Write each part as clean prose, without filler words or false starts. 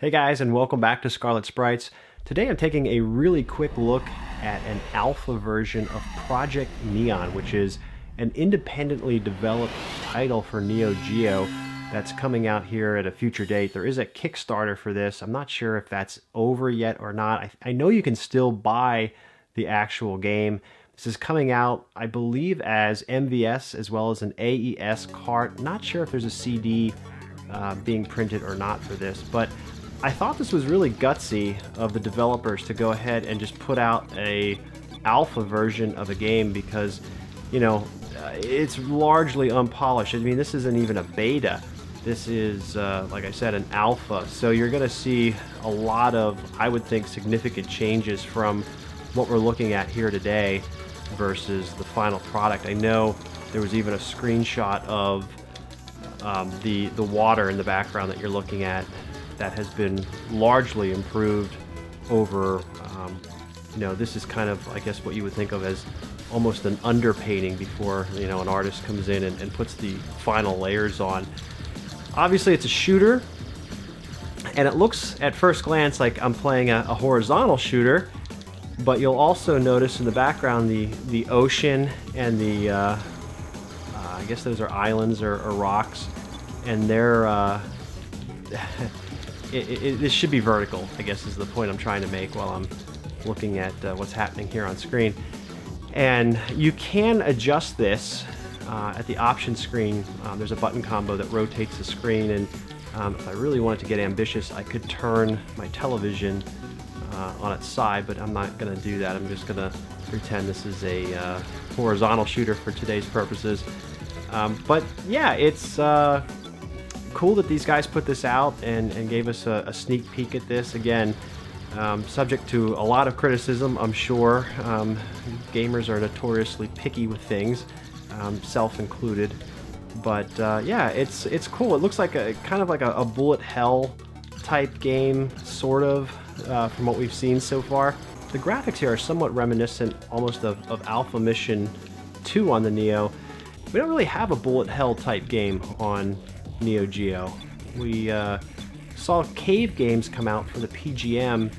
Hey guys, and welcome back to ScarletSprites. Today I'm taking a really quick look at an alpha version of Project Neon, which is an independently developed title for Neo Geo that's coming out here at a future date. There is a Kickstarter for this. I'm not sure if that's over yet or not. I know you can still buy the actual game. This is coming out, I believe, as MVS as well as an AES cart. Not sure if there's a CD being printed or not for this, but I thought this was really gutsy of the developers to go ahead and just put out a alpha version of a game because, you know, it's largely unpolished. I mean, this isn't even a beta. This is, like I said, an alpha. So you're going to see a lot of, I would think, significant changes from what we're looking at here today versus the final product. I know there was even a screenshot of the water in the background that you're looking at that has been largely improved over, you know, this is kind of, I guess, what you would think of as almost an underpainting before, you know, an artist comes in and puts the final layers on. Obviously, it's a shooter, and it looks at first glance like I'm playing a horizontal shooter, but you'll also notice in the background the ocean and the, I guess those are islands or rocks, and they're, this should be vertical, I guess is the point I'm trying to make while I'm looking at what's happening here on screen. And you can adjust this at the option screen. There's a button combo that rotates the screen, and if I really wanted to get ambitious, I could turn my television on its side, but I'm not going to do that. I'm just going to pretend this is a horizontal shooter for today's purposes. But yeah, it's cool that these guys put this out and gave us a sneak peek at this. Again, subject to a lot of criticism, I'm sure. Gamers are notoriously picky with things, self included. But yeah, it's cool. It looks like kind of like a bullet hell type game, sort of, from what we've seen so far. The graphics here are somewhat reminiscent almost of Alpha Mission 2 on the Neo. We don't really have a bullet hell type game on Neo Geo. We saw cave games come out for the PGM,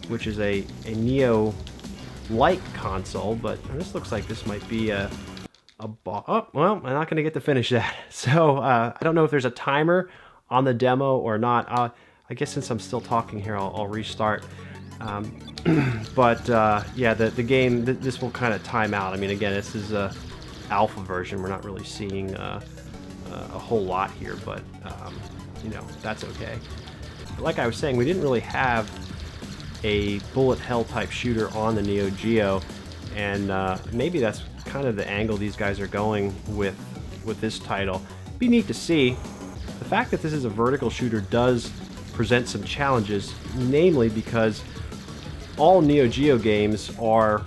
which is a Neo-like console, but this looks like this might be oh, well, I'm not going to get to finish that. So I don't know if there's a timer on the demo or not. I guess since I'm still talking here, I'll restart. But yeah, the game, this will kind of time out. I mean, again, this is a alpha version. We're not really seeing a whole lot here, but you know, that's okay. But like I was saying, we didn't really have a bullet hell type shooter on the Neo Geo, and maybe that's kind of the angle these guys are going with this title. Be neat to see. The fact that this is a vertical shooter does present some challenges, namely because all Neo Geo games are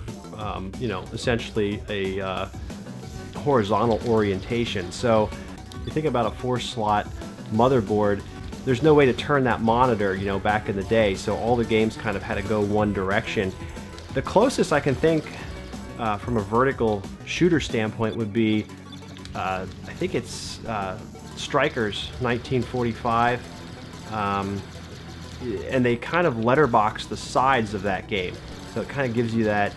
you know, essentially a horizontal orientation. So you think about a 4-slot motherboard, there's no way to turn that monitor, you know, back in the day, so all the games kind of had to go one direction. The closest I can think from a vertical shooter standpoint would be, I think it's Strikers 1945, and they kind of letterbox the sides of that game, so it kind of gives you that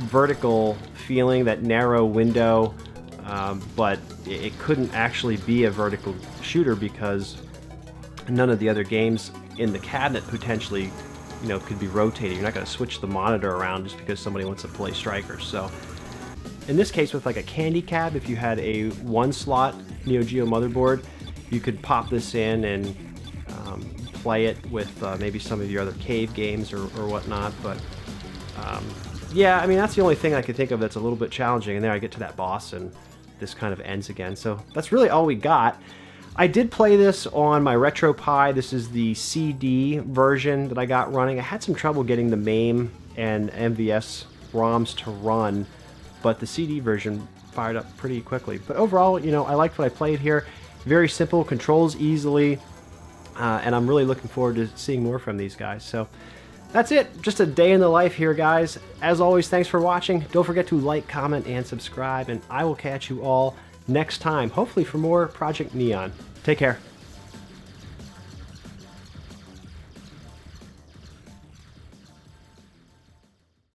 vertical feeling, that narrow window. But it couldn't actually be a vertical shooter because none of the other games in the cabinet potentially, you know, could be rotated. You're not going to switch the monitor around just because somebody wants to play Strikers. So in this case, with like a candy cab, if you had a 1-slot Neo Geo motherboard, you could pop this in and play it with maybe some of your other cave games or whatnot. But yeah, I mean, that's the only thing I could think of that's a little bit challenging. And there I get to that boss and this kind of ends again. So that's really all we got. I did play this on my RetroPie. This is the CD version that I got running. I had some trouble getting the MAME and MVS ROMs to run, but the CD version fired up pretty quickly. But overall, you know, I liked what I played here. Very simple, controls easily, and I'm really looking forward to seeing more from these guys. So that's it. Just a day in the life here, guys. As always, thanks for watching. Don't forget to like, comment, and subscribe, and I will catch you all next time, hopefully for more Project Neon. Take care.